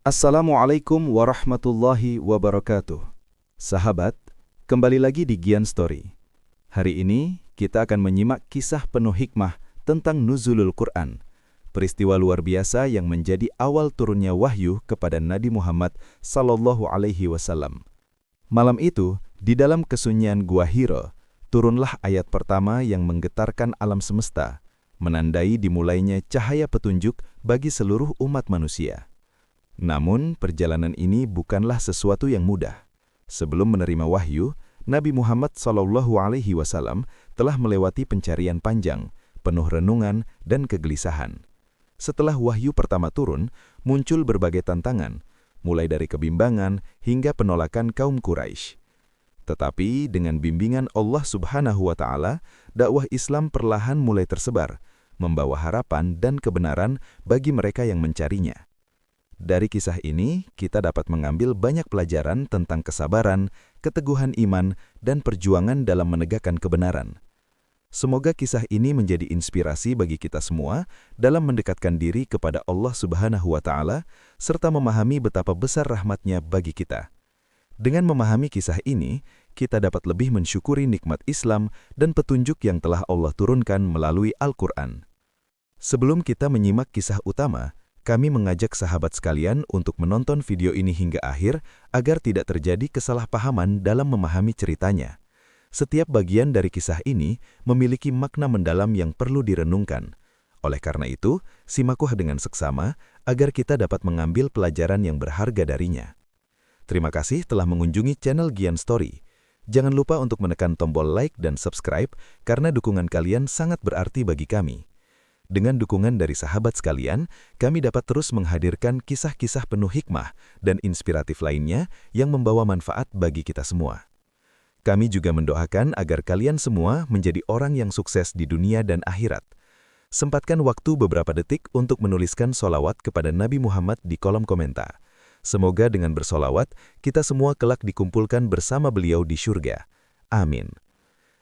Assalamualaikum warahmatullahi wabarakatuh. Sahabat, kembali lagi di Gian Story. Hari ini kita akan menyimak kisah penuh hikmah tentang nuzulul Quran, peristiwa luar biasa yang menjadi awal turunnya wahyu kepada Nabi Muhammad sallallahu alaihi wasallam. Malam itu, di dalam kesunyian Gua Hira, turunlah ayat pertama yang menggetarkan alam semesta, menandai dimulainya cahaya petunjuk bagi seluruh umat manusia. Namun, perjalanan ini bukanlah sesuatu yang mudah. Sebelum menerima wahyu, Nabi Muhammad SAW telah melewati pencarian panjang, penuh renungan dan kegelisahan. Setelah wahyu pertama turun, muncul berbagai tantangan, mulai dari kebimbangan hingga penolakan kaum Quraisy. Tetapi dengan bimbingan Allah Subhanahu wa Ta'ala, dakwah Islam perlahan mulai tersebar, membawa harapan dan kebenaran bagi mereka yang mencarinya. Dari kisah ini, kita dapat mengambil banyak pelajaran tentang kesabaran, keteguhan iman, dan perjuangan dalam menegakkan kebenaran. Semoga kisah ini menjadi inspirasi bagi kita semua dalam mendekatkan diri kepada Allah Subhanahu wa Ta'ala, serta memahami betapa besar rahmat-Nya bagi kita. Dengan memahami kisah ini, kita dapat lebih mensyukuri nikmat Islam dan petunjuk yang telah Allah turunkan melalui Al-Quran. Sebelum kita menyimak kisah utama, kami mengajak sahabat sekalian untuk menonton video ini hingga akhir agar tidak terjadi kesalahpahaman dalam memahami ceritanya. Setiap bagian dari kisah ini memiliki makna mendalam yang perlu direnungkan. Oleh karena itu, simaklah dengan seksama agar kita dapat mengambil pelajaran yang berharga darinya. Terima kasih telah mengunjungi channel Gian Story. Jangan lupa untuk menekan tombol like dan subscribe karena dukungan kalian sangat berarti bagi kami. Dengan dukungan dari sahabat sekalian, kami dapat terus menghadirkan kisah-kisah penuh hikmah dan inspiratif lainnya yang membawa manfaat bagi kita semua. Kami juga mendoakan agar kalian semua menjadi orang yang sukses di dunia dan akhirat. Sempatkan waktu beberapa detik untuk menuliskan sholawat kepada Nabi Muhammad di kolom komentar. Semoga dengan bersolawat, kita semua kelak dikumpulkan bersama beliau di syurga. Amin.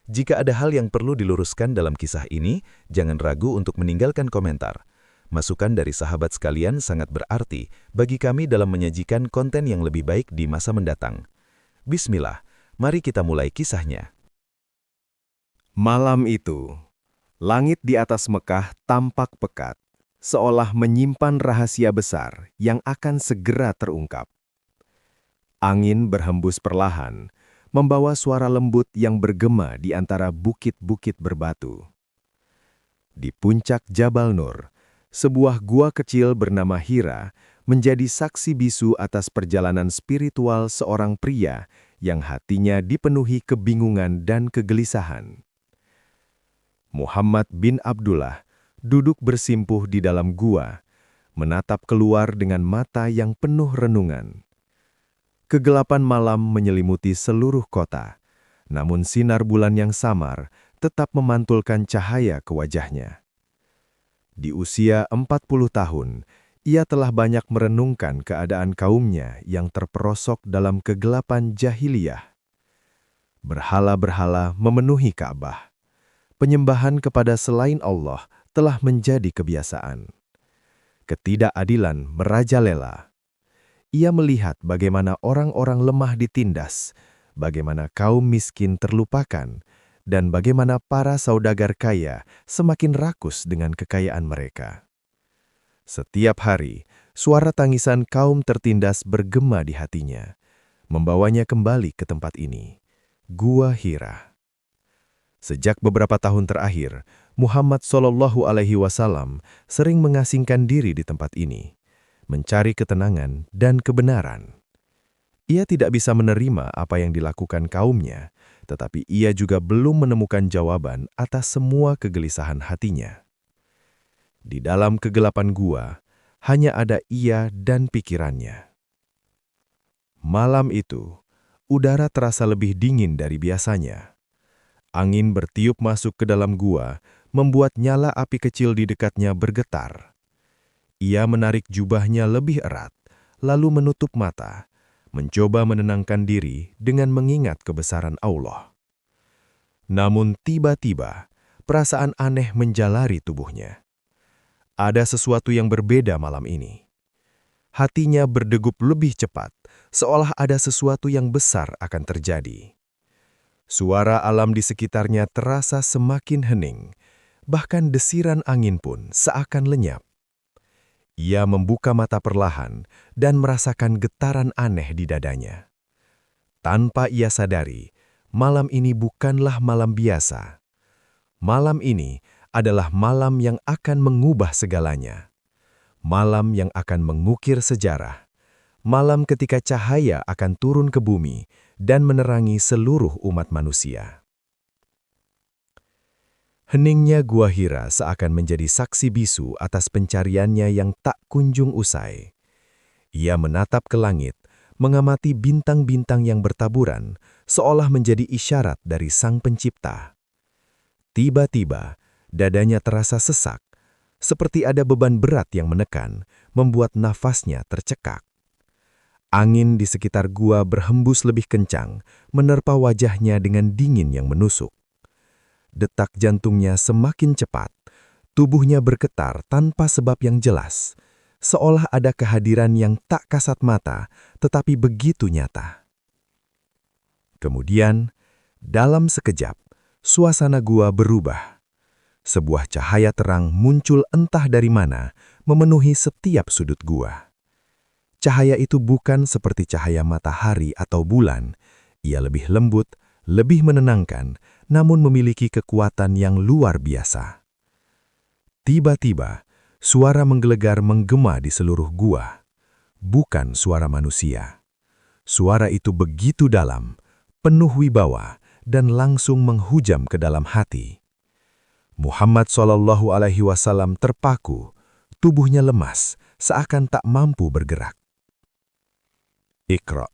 Jika ada hal yang perlu diluruskan dalam kisah ini, jangan ragu untuk meninggalkan komentar. Masukan dari sahabat sekalian sangat berarti bagi kami dalam menyajikan konten yang lebih baik di masa mendatang. Bismillah, mari kita mulai kisahnya. Malam itu, langit di atas Mekah tampak pekat, seolah menyimpan rahasia besar yang akan segera terungkap. Angin berhembus perlahan, membawa suara lembut yang bergema di antara bukit-bukit berbatu. Di puncak Jabal Nur, sebuah gua kecil bernama Hira menjadi saksi bisu atas perjalanan spiritual seorang pria yang hatinya dipenuhi kebingungan dan kegelisahan. Muhammad bin Abdullah duduk bersimpuh di dalam gua, menatap keluar dengan mata yang penuh renungan. Kegelapan malam menyelimuti seluruh kota, namun sinar bulan yang samar tetap memantulkan cahaya ke wajahnya. Di usia 40 tahun, ia telah banyak merenungkan keadaan kaumnya yang terperosok dalam kegelapan jahiliyah. Berhala-berhala memenuhi Ka'bah. Penyembahan kepada selain Allah telah menjadi kebiasaan. Ketidakadilan merajalela. Ia melihat bagaimana orang-orang lemah ditindas, bagaimana kaum miskin terlupakan, dan bagaimana para saudagar kaya semakin rakus dengan kekayaan mereka. Setiap hari, suara tangisan kaum tertindas bergema di hatinya, membawanya kembali ke tempat ini, Gua Hira. Sejak beberapa tahun terakhir, Muhammad SAW sering mengasingkan diri di tempat ini, mencari ketenangan dan kebenaran. Ia tidak bisa menerima apa yang dilakukan kaumnya, tetapi ia juga belum menemukan jawaban atas semua kegelisahan hatinya. Di dalam kegelapan gua, hanya ada ia dan pikirannya. Malam itu, udara terasa lebih dingin dari biasanya. Angin bertiup masuk ke dalam gua, membuat nyala api kecil di dekatnya bergetar. Ia menarik jubahnya lebih erat, lalu menutup mata, mencoba menenangkan diri dengan mengingat kebesaran Allah. Namun tiba-tiba, perasaan aneh menjalari tubuhnya. Ada sesuatu yang berbeda malam ini. Hatinya berdegup lebih cepat, seolah ada sesuatu yang besar akan terjadi. Suara alam di sekitarnya terasa semakin hening, bahkan desiran angin pun seakan lenyap. Ia membuka mata perlahan dan merasakan getaran aneh di dadanya. Tanpa ia sadari, malam ini bukanlah malam biasa. Malam ini adalah malam yang akan mengubah segalanya. Malam yang akan mengukir sejarah. Malam ketika cahaya akan turun ke bumi dan menerangi seluruh umat manusia. Heningnya Gua Hira seakan menjadi saksi bisu atas pencariannya yang tak kunjung usai. Ia menatap ke langit, mengamati bintang-bintang yang bertaburan, seolah menjadi isyarat dari Sang Pencipta. Tiba-tiba, dadanya terasa sesak, seperti ada beban berat yang menekan, membuat nafasnya tercekak. Angin di sekitar gua berhembus lebih kencang, menerpa wajahnya dengan dingin yang menusuk. Detak jantungnya semakin cepat, tubuhnya bergetar tanpa sebab yang jelas, seolah ada kehadiran yang tak kasat mata, tetapi begitu nyata. Kemudian, dalam sekejap, suasana gua berubah. Sebuah cahaya terang muncul entah dari mana, memenuhi setiap sudut gua. Cahaya itu bukan seperti cahaya matahari atau bulan. Ia lebih lembut, lebih menenangkan, namun memiliki kekuatan yang luar biasa. Tiba-tiba, suara menggelegar menggema di seluruh gua. Bukan suara manusia. Suara itu begitu dalam, penuh wibawa, dan langsung menghujam ke dalam hati. Muhammad SAW terpaku, tubuhnya lemas, seakan tak mampu bergerak. Iqra.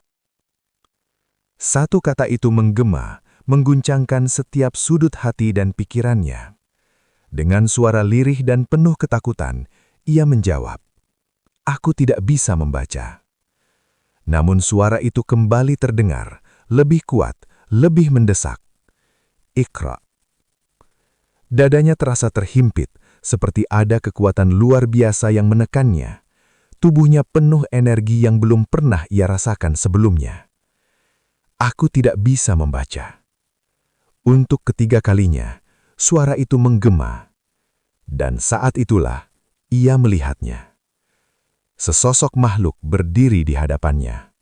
Satu kata itu menggema, mengguncangkan setiap sudut hati dan pikirannya. Dengan suara lirih dan penuh ketakutan, ia menjawab, "Aku tidak bisa membaca." Namun suara itu kembali terdengar, lebih kuat, lebih mendesak. Iqra. Dadanya terasa terhimpit, seperti ada kekuatan luar biasa yang menekannya. Tubuhnya penuh energi yang belum pernah ia rasakan sebelumnya. Aku tidak bisa membaca. Untuk ketiga kalinya, suara itu menggema. Dan saat itulah, ia melihatnya. Sesosok makhluk berdiri di hadapannya.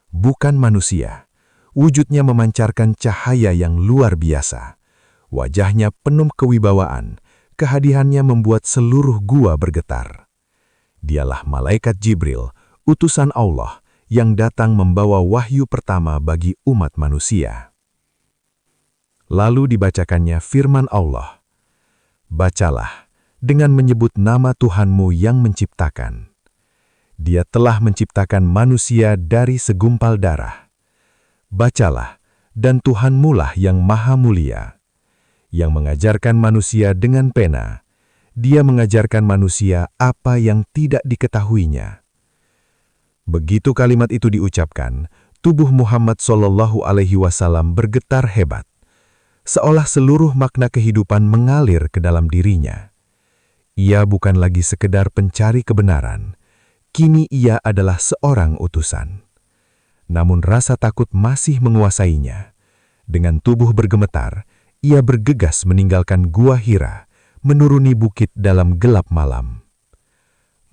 Bukan manusia, wujudnya memancarkan cahaya yang luar biasa. Wajahnya penuh kewibawaan, kehadirannya membuat seluruh gua bergetar. Dialah malaikat Jibril, utusan Allah, yang datang membawa wahyu pertama bagi umat manusia. Lalu dibacakannya firman Allah, "Bacalah dengan menyebut nama Tuhanmu yang menciptakan. Dia telah menciptakan manusia dari segumpal darah. Bacalah, dan Tuhanmulah yang maha mulia, yang mengajarkan manusia dengan pena. Dia mengajarkan manusia apa yang tidak diketahuinya." Begitu kalimat itu diucapkan, tubuh Muhammad SAW bergetar hebat, seolah seluruh makna kehidupan mengalir ke dalam dirinya. Ia bukan lagi sekedar pencari kebenaran, kini ia adalah seorang utusan. Namun rasa takut masih menguasainya. Dengan tubuh bergemetar, ia bergegas meninggalkan Gua Hira, menuruni bukit dalam gelap malam.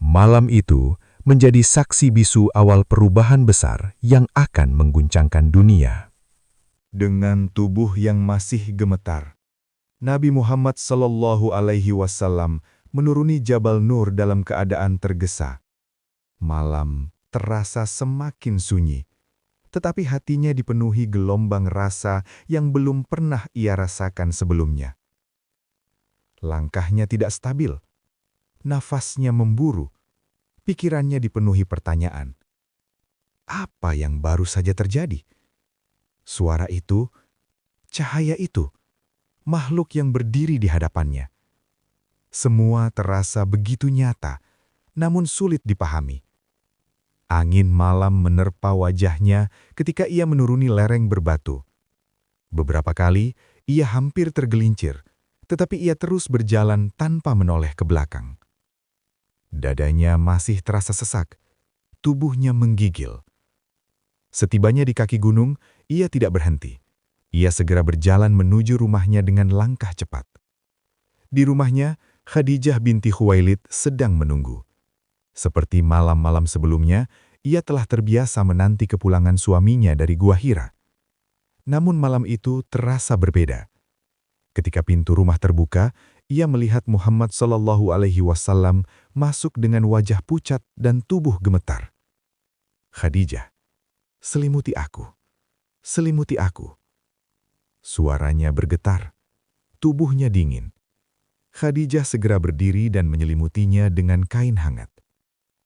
Malam itu menjadi saksi bisu awal perubahan besar yang akan mengguncangkan dunia. Dengan tubuh yang masih gemetar, Nabi Muhammad SAW menuruni Jabal Nur dalam keadaan tergesa. Malam terasa semakin sunyi, tetapi hatinya dipenuhi gelombang rasa yang belum pernah ia rasakan sebelumnya. Langkahnya tidak stabil, nafasnya memburu, pikirannya dipenuhi pertanyaan. Apa yang baru saja terjadi? Suara itu, cahaya itu, makhluk yang berdiri di hadapannya. Semua terasa begitu nyata, namun sulit dipahami. Angin malam menerpa wajahnya ketika ia menuruni lereng berbatu. Beberapa kali ia hampir tergelincir, tetapi ia terus berjalan tanpa menoleh ke belakang. Dadanya masih terasa sesak, tubuhnya menggigil. Setibanya di kaki gunung, ia tidak berhenti. Ia segera berjalan menuju rumahnya dengan langkah cepat. Di rumahnya, Khadijah binti Khuwailid sedang menunggu. Seperti malam-malam sebelumnya, ia telah terbiasa menanti kepulangan suaminya dari Gua Hira. Namun malam itu terasa berbeda. Ketika pintu rumah terbuka, ia melihat Muhammad SAW masuk dengan wajah pucat dan tubuh gemetar. "Khadijah, selimuti aku, selimuti aku." Suaranya bergetar, tubuhnya dingin. Khadijah segera berdiri dan menyelimutinya dengan kain hangat.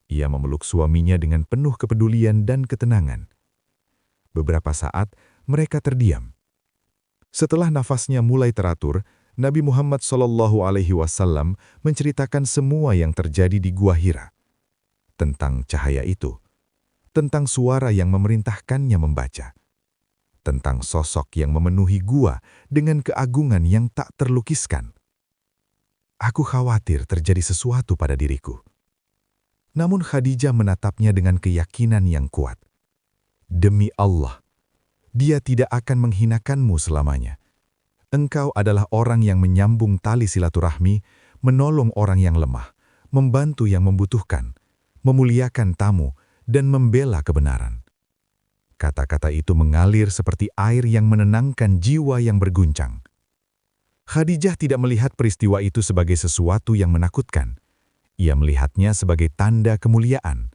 Ia memeluk suaminya dengan penuh kepedulian dan ketenangan. Beberapa saat, mereka terdiam. Setelah nafasnya mulai teratur, Nabi Muhammad SAW menceritakan semua yang terjadi di Gua Hira. Tentang cahaya itu, tentang suara yang memerintahkannya membaca, tentang sosok yang memenuhi gua dengan keagungan yang tak terlukiskan. "Aku khawatir terjadi sesuatu pada diriku." Namun Khadijah menatapnya dengan keyakinan yang kuat. "Demi Allah, Dia tidak akan menghinakanmu selamanya. Engkau adalah orang yang menyambung tali silaturahmi, menolong orang yang lemah, membantu yang membutuhkan, memuliakan tamu, dan membela kebenaran." Kata-kata itu mengalir seperti air yang menenangkan jiwa yang berguncang. Khadijah tidak melihat peristiwa itu sebagai sesuatu yang menakutkan. Ia melihatnya sebagai tanda kemuliaan.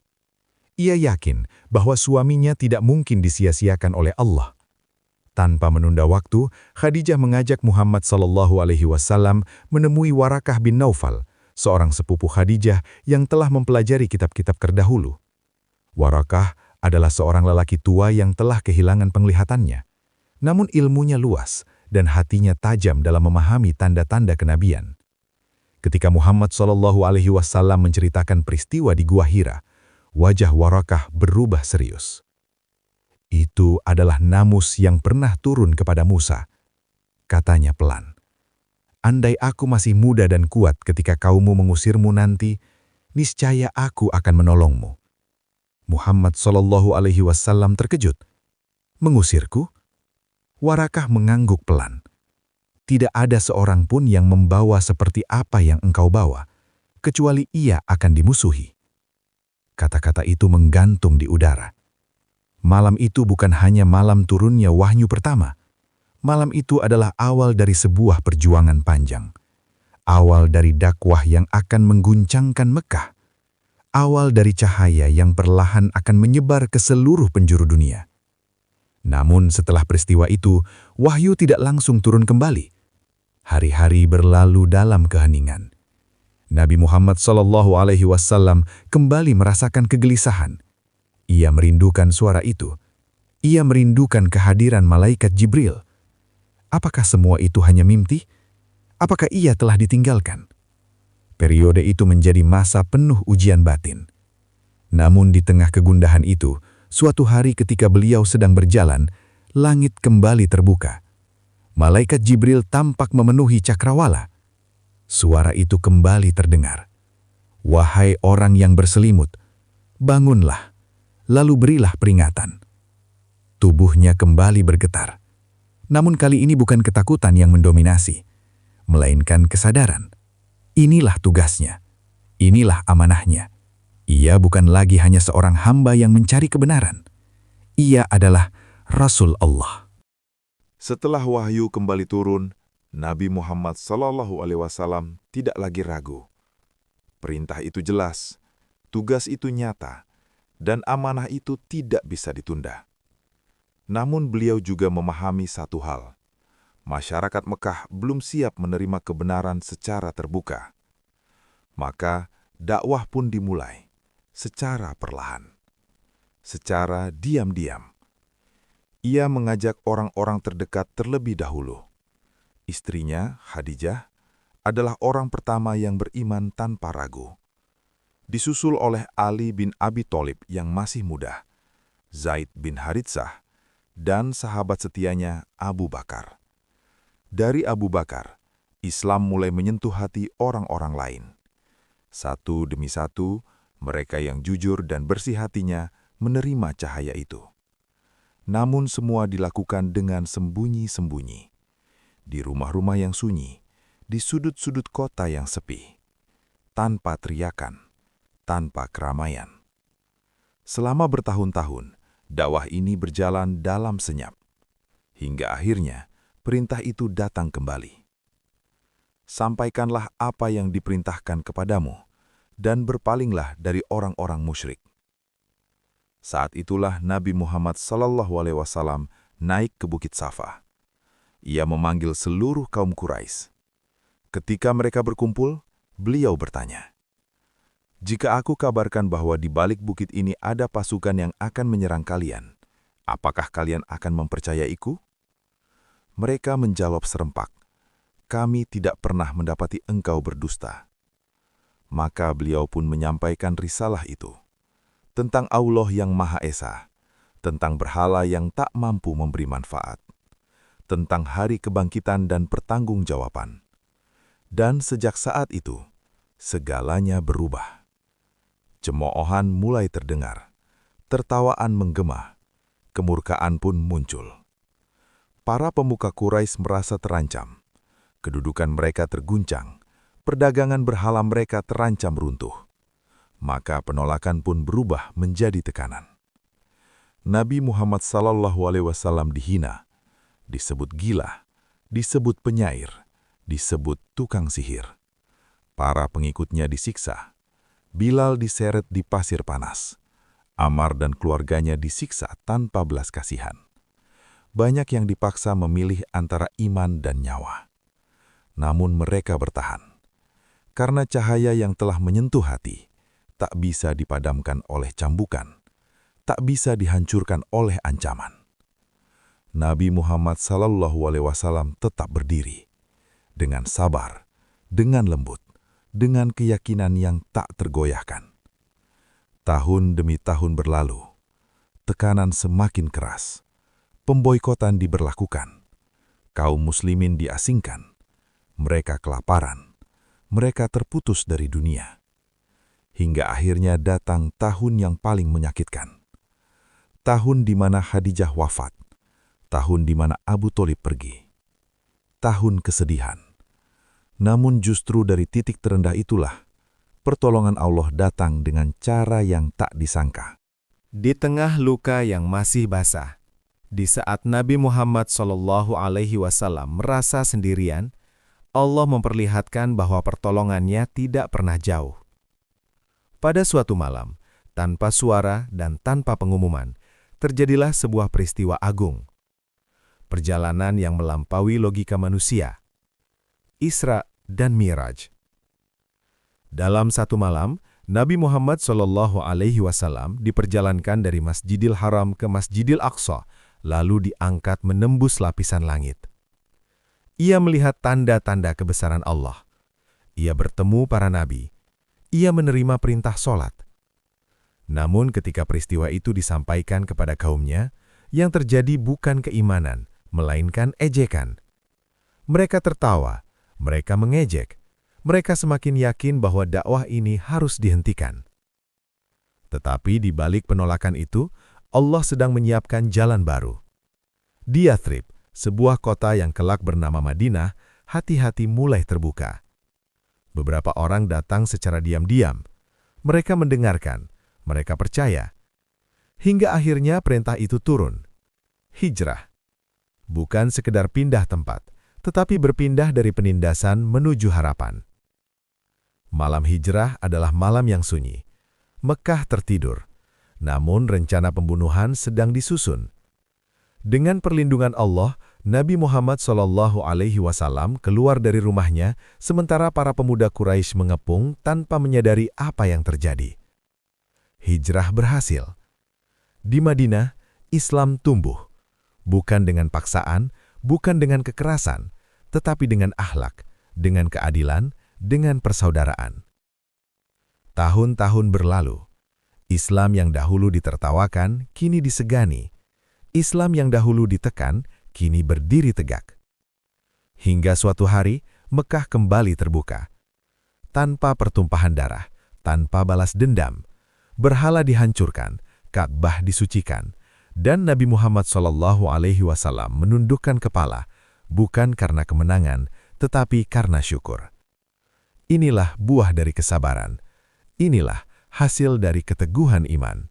Ia yakin bahwa suaminya tidak mungkin disia-siakan oleh Allah. Tanpa menunda waktu, Khadijah mengajak Muhammad SAW menemui Warakah bin Naufal, seorang sepupu Khadijah yang telah mempelajari kitab-kitab terdahulu. Warakah adalah seorang lelaki tua yang telah kehilangan penglihatannya. Namun ilmunya luas dan hatinya tajam dalam memahami tanda-tanda kenabian. Ketika Muhammad SAW menceritakan peristiwa di Gua Hira, wajah Warakah berubah serius. "Itu adalah namus yang pernah turun kepada Musa," katanya pelan. "Andai aku masih muda dan kuat ketika kaummu mengusirmu nanti, niscaya aku akan menolongmu." Muhammad SAW terkejut. "Mengusirku?" Warakah mengangguk pelan. "Tidak ada seorang pun yang membawa seperti apa yang engkau bawa, kecuali ia akan dimusuhi." Kata-kata itu menggantung di udara. Malam itu bukan hanya malam turunnya wahyu pertama. Malam itu adalah awal dari sebuah perjuangan panjang. Awal dari dakwah yang akan mengguncangkan Mekah. Awal dari cahaya yang perlahan akan menyebar ke seluruh penjuru dunia. Namun setelah peristiwa itu, wahyu tidak langsung turun kembali. Hari-hari berlalu dalam keheningan. Nabi Muhammad SAW kembali merasakan kegelisahan. Ia merindukan suara itu. Ia merindukan kehadiran malaikat Jibril. Apakah semua itu hanya mimpi? Apakah ia telah ditinggalkan? Periode itu menjadi masa penuh ujian batin. Namun di tengah kegundahan itu, suatu hari ketika beliau sedang berjalan, langit kembali terbuka. Malaikat Jibril tampak memenuhi cakrawala. Suara itu kembali terdengar. "Wahai orang yang berselimut, bangunlah, lalu berilah peringatan." Tubuhnya kembali bergetar. Namun kali ini bukan ketakutan yang mendominasi, melainkan kesadaran. Inilah tugasnya. Inilah amanahnya. Ia bukan lagi hanya seorang hamba yang mencari kebenaran. Ia adalah Rasul Allah. Setelah wahyu kembali turun, Nabi Muhammad SAW tidak lagi ragu. Perintah itu jelas, tugas itu nyata, dan amanah itu tidak bisa ditunda. Namun beliau juga memahami satu hal. Masyarakat Mekah belum siap menerima kebenaran secara terbuka. Maka dakwah pun dimulai secara perlahan, secara diam-diam. Ia mengajak orang-orang terdekat terlebih dahulu. Istrinya, Khadijah, adalah orang pertama yang beriman tanpa ragu. Disusul oleh Ali bin Abi Thalib yang masih muda, Zaid bin Haritsah, dan sahabat setianya Abu Bakar. Dari Abu Bakar, Islam mulai menyentuh hati orang-orang lain. Satu demi satu, Mereka yang jujur dan bersih hatinya menerima cahaya itu. Namun semua dilakukan dengan sembunyi-sembunyi. Di rumah-rumah yang sunyi, di sudut-sudut kota yang sepi, tanpa teriakan, tanpa keramaian. Selama bertahun-tahun, dakwah ini berjalan dalam senyap. Hingga akhirnya, perintah itu datang kembali. Sampaikanlah apa yang diperintahkan kepadamu, dan berpalinglah dari orang-orang musyrik. Saat itulah Nabi Muhammad SAW naik ke Bukit Safa. Ia memanggil seluruh kaum Quraisy. Ketika mereka berkumpul, beliau bertanya, "Jika aku kabarkan bahwa di balik bukit ini ada pasukan yang akan menyerang kalian, apakah kalian akan mempercayaiku?" Mereka menjawab serempak, "Kami tidak pernah mendapati engkau berdusta." Maka beliau pun menyampaikan risalah itu, tentang Allah yang Maha Esa, tentang berhala yang tak mampu memberi manfaat, tentang hari kebangkitan dan pertanggungjawaban. Dan sejak saat itu, segalanya berubah. Cemoohan mulai terdengar, tertawaan menggema, kemurkaan pun muncul. Para pemuka Quraisy merasa terancam, kedudukan mereka terguncang, perdagangan berhala mereka terancam runtuh. Maka penolakan pun berubah menjadi tekanan. Nabi Muhammad SAW dihina, disebut gila, disebut penyair, disebut tukang sihir. Para pengikutnya disiksa. Bilal diseret di pasir panas. Ammar dan keluarganya disiksa tanpa belas kasihan. Banyak yang dipaksa memilih antara iman dan nyawa. Namun mereka bertahan. Karena cahaya yang telah menyentuh hati, tak bisa dipadamkan oleh cambukan, tak bisa dihancurkan oleh ancaman. Nabi Muhammad SAW tetap berdiri, dengan sabar, dengan lembut, dengan keyakinan yang tak tergoyahkan. Tahun demi tahun berlalu, tekanan semakin keras, pemboikotan diberlakukan, kaum muslimin diasingkan, mereka kelaparan, mereka terputus dari dunia. Hingga akhirnya datang tahun yang paling menyakitkan. Tahun di mana Khadijah wafat. Tahun di mana Abu Tholib pergi. Tahun kesedihan. Namun justru dari titik terendah itulah, pertolongan Allah datang dengan cara yang tak disangka. Di tengah luka yang masih basah, di saat Nabi Muhammad SAW merasa sendirian, Allah memperlihatkan bahwa pertolongannya tidak pernah jauh. Pada suatu malam, tanpa suara dan tanpa pengumuman, terjadilah sebuah peristiwa agung. Perjalanan yang melampaui logika manusia. Isra dan Mi'raj. Dalam satu malam, Nabi Muhammad SAW diperjalankan dari Masjidil Haram ke Masjidil Aqsa, lalu diangkat menembus lapisan langit. Ia melihat tanda-tanda kebesaran Allah. Ia bertemu para nabi. Ia menerima perintah sholat. Namun ketika peristiwa itu disampaikan kepada kaumnya, yang terjadi bukan keimanan, melainkan ejekan. Mereka tertawa, mereka mengejek, mereka semakin yakin bahwa dakwah ini harus dihentikan. Tetapi di balik penolakan itu, Allah sedang menyiapkan jalan baru. Di Yathrib, sebuah kota yang kelak bernama Madinah, hati-hati mulai terbuka. Beberapa orang datang secara diam-diam. Mereka mendengarkan, mereka percaya. Hingga akhirnya perintah itu turun. Hijrah. Bukan sekedar pindah tempat, tetapi berpindah dari penindasan menuju harapan. Malam hijrah adalah malam yang sunyi. Mekah tertidur. Namun rencana pembunuhan sedang disusun. Dengan perlindungan Allah, Nabi Muhammad SAW keluar dari rumahnya, sementara para pemuda Quraisy mengepung tanpa menyadari apa yang terjadi. Hijrah berhasil. Di Madinah, Islam tumbuh. Bukan dengan paksaan, bukan dengan kekerasan, tetapi dengan akhlak, dengan keadilan, dengan persaudaraan. Tahun-tahun berlalu. Islam yang dahulu ditertawakan, kini disegani. Islam yang dahulu ditekan, kini berdiri tegak. Hingga suatu hari, Mekah kembali terbuka. Tanpa pertumpahan darah, tanpa balas dendam, Berhala dihancurkan, Ka'bah disucikan, dan Nabi Muhammad SAW menundukkan kepala, bukan karena kemenangan, tetapi karena syukur. Inilah buah dari kesabaran. Inilah hasil dari keteguhan iman.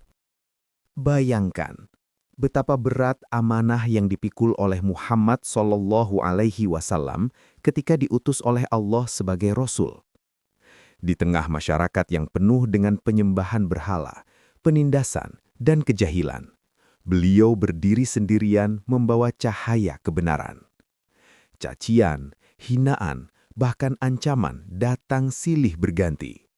Bayangkan betapa berat amanah yang dipikul oleh Muhammad SAW ketika diutus oleh Allah sebagai Rasul. Di tengah masyarakat yang penuh dengan penyembahan berhala, penindasan, dan kejahilan, beliau berdiri sendirian membawa cahaya kebenaran. Cacian, hinaan, bahkan ancaman datang silih berganti.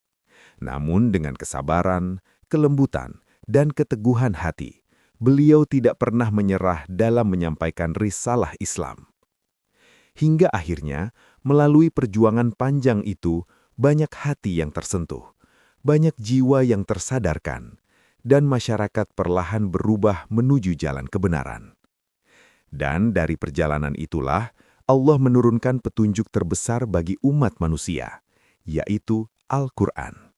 Namun dengan kesabaran, kelembutan, dan keteguhan hati, beliau tidak pernah menyerah dalam menyampaikan risalah Islam. Hingga akhirnya, melalui perjuangan panjang itu, banyak hati yang tersentuh, banyak jiwa yang tersadarkan, dan masyarakat perlahan berubah menuju jalan kebenaran. Dan dari perjalanan itulah, Allah menurunkan petunjuk terbesar bagi umat manusia, yaitu Al-Quran.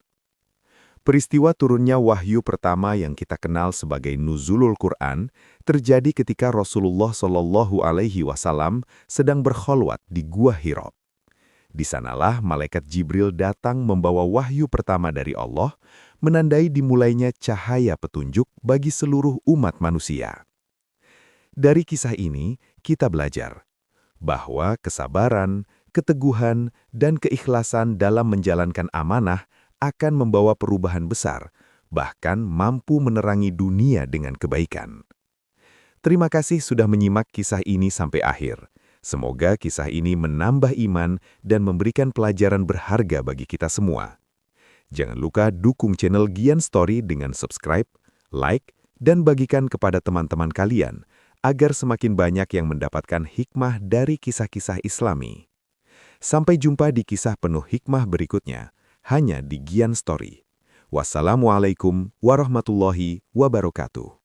Peristiwa turunnya wahyu pertama yang kita kenal sebagai Nuzulul Quran terjadi ketika Rasulullah SAW sedang berkholwat di Gua Hira. Di sanalah malaikat Jibril datang membawa wahyu pertama dari Allah, menandai dimulainya cahaya petunjuk bagi seluruh umat manusia. Dari kisah ini, kita belajar bahwa kesabaran, keteguhan, dan keikhlasan dalam menjalankan amanah akan membawa perubahan besar, bahkan mampu menerangi dunia dengan kebaikan. Terima kasih sudah menyimak kisah ini sampai akhir. Semoga kisah ini menambah iman dan memberikan pelajaran berharga bagi kita semua. Jangan lupa dukung channel Gian Story dengan subscribe, like, dan bagikan kepada teman-teman kalian, agar semakin banyak yang mendapatkan hikmah dari kisah-kisah Islami. Sampai jumpa di kisah penuh hikmah berikutnya, hanya di Gian Story. Wassalamualaikum warahmatullahi wabarakatuh.